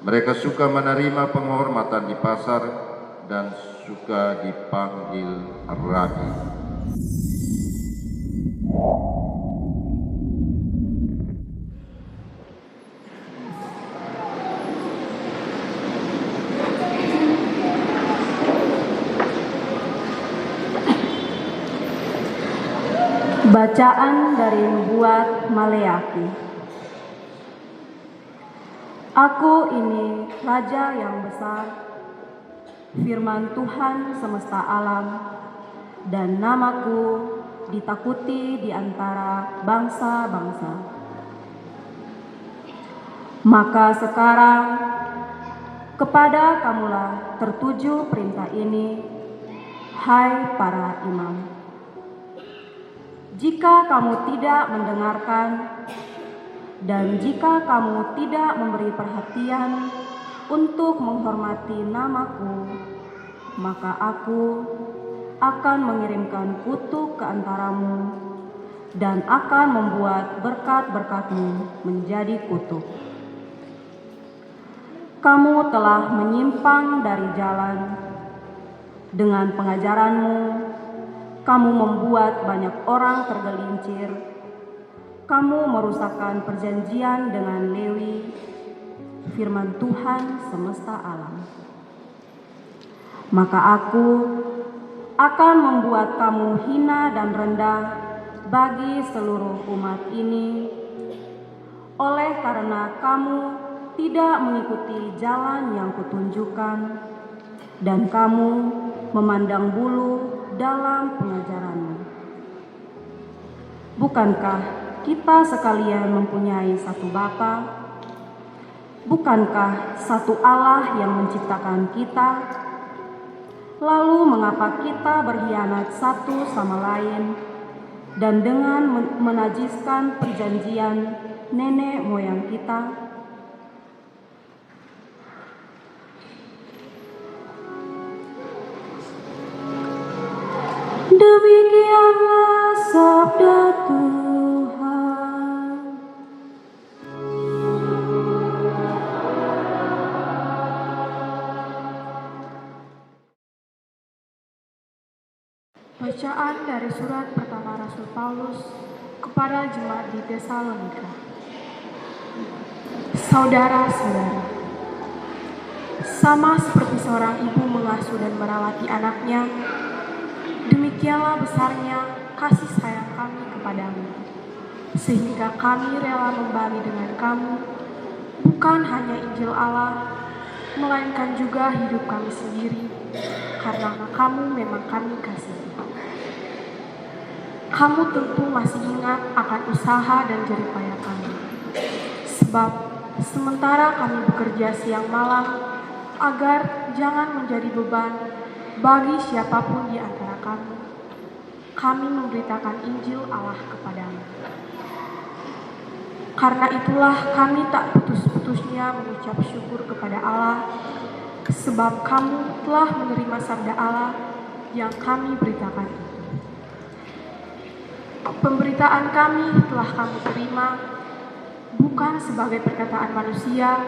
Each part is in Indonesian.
Mereka suka menerima penghormatan di pasar dan suka dipanggil Rabi. Bacaan dari Nubuat Maleaki. Aku ini Raja yang besar, firman Tuhan semesta alam, dan namaku ditakuti di antara bangsa-bangsa. Maka sekarang kepada kamulah tertuju perintah ini, hai para imam. Jika kamu tidak mendengarkan dan jika kamu tidak memberi perhatian untuk menghormati namaku, maka aku akan mengirimkan kutuk ke antaramu dan akan membuat berkat-berkatmu menjadi kutuk. Kamu telah menyimpang dari jalan. Dengan pengajaranmu, kamu membuat banyak orang tergelincir. Kamu merusakkan perjanjian dengan Lewi, firman Tuhan semesta alam. Maka aku akan membuat kamu hina dan rendah bagi seluruh umat ini, oleh karena kamu tidak mengikuti jalan yang kutunjukkan, dan kamu memandang bulu dalam pengajaranmu. Bukankah kita sekalian mempunyai satu Bapa? Bukankah satu Allah yang menciptakan kita? Lalu mengapa kita berkhianat satu sama lain dan dengan menajiskan perjanjian nenek moyang kita? Demikianlah sabda Tuhan. Bacaan dari surat pertama Rasul Paulus kepada jemaat di Tesalonika. Saudara-saudara, sama seperti seorang ibu mengasuh dan merawati anaknya, demikianlah besarnya kasih sayang kami kepadamu, sehingga kami rela membagi dengan kamu bukan hanya Injil Allah, melainkan juga hidup kami sendiri, karena kamu memang kami kasihi. Kamu tentu masih ingat akan usaha dan jerih payah kami, sebab sementara kami bekerja siang malam agar jangan menjadi beban bagi siapapun di antara kami memberitakan Injil Allah kepadamu. Karena itulah kami tak putus-putusnya mengucap syukur kepada Allah, sebab kamu telah menerima sabda Allah yang kami beritakan itu. Pemberitaan kami telah kamu terima, bukan sebagai perkataan manusia,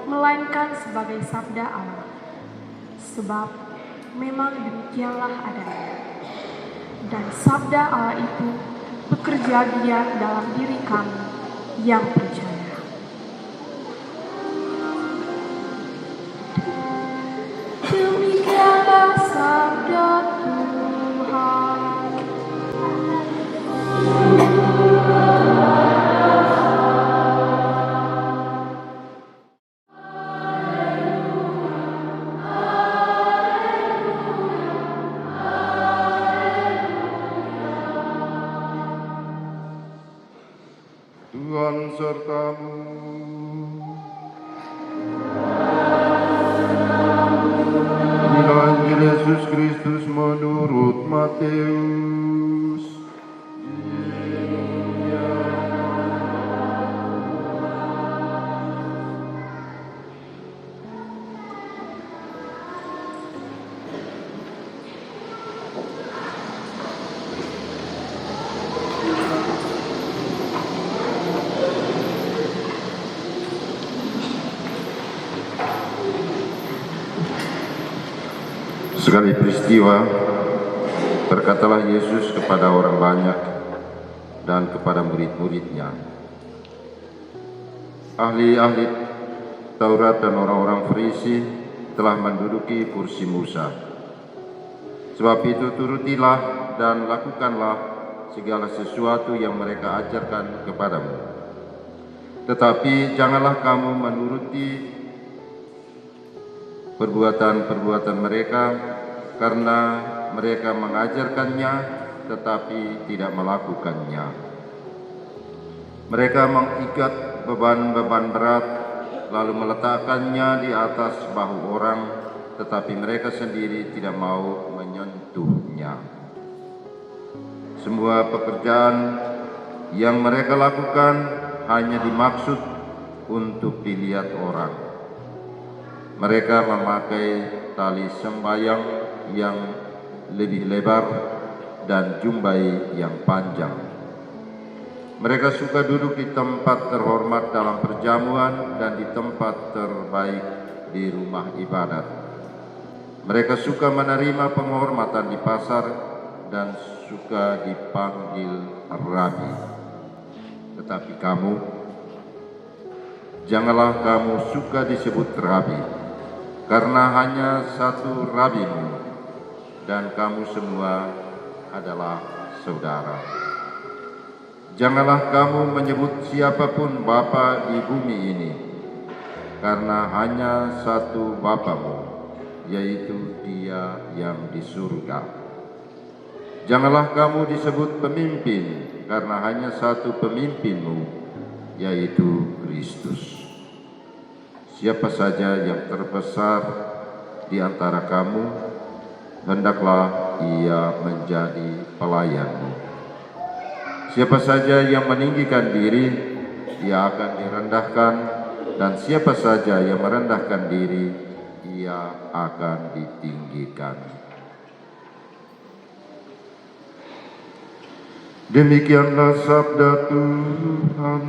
melainkan sebagai sabda Allah. Sebab memang demikianlah adanya. Dan sabda Allah itu bekerja giat dalam diri kami yang percaya. Demikianlah sabda Tuhan. Tuhan sertamu. Inilah Injil Yesus Kristus menurut Matius. Sekali peristiwa, berkatalah Yesus kepada orang banyak dan kepada murid-muridnya, ahli-ahli Taurat dan orang-orang Farisi telah menduduki kursi Musa. Sebab itu turutilah dan lakukanlah segala sesuatu yang mereka ajarkan kepadamu. Tetapi janganlah kamu menuruti perbuatan-perbuatan mereka, karena mereka mengajarkannya tetapi tidak melakukannya. Mereka mengikat beban-beban berat lalu meletakkannya di atas bahu orang, tetapi mereka sendiri tidak mau menyentuhnya. Semua pekerjaan yang mereka lakukan hanya dimaksud untuk dilihat orang. Mereka memakai tali sembayang yang lebih lebar dan jumbai yang panjang. Mereka suka duduk di tempat terhormat dalam perjamuan dan di tempat terbaik di rumah ibadat. Mereka suka menerima penghormatan di pasar dan suka dipanggil rabi. Tetapi kamu, janganlah kamu suka disebut rabi, karena hanya satu rabimu, dan kamu semua adalah saudara. Janganlah kamu menyebut siapapun bapa di bumi ini, karena hanya satu Bapamu, yaitu Dia yang di surga. Janganlah kamu disebut pemimpin, karena hanya satu pemimpinmu, yaitu Kristus. Siapa saja yang terbesar di antara kamu, hendaklah ia menjadi pelayanmu. Siapa saja yang meninggikan diri, ia akan direndahkan, dan siapa saja yang merendahkan diri, ia akan ditinggikan. Demikianlah sabda Tuhan.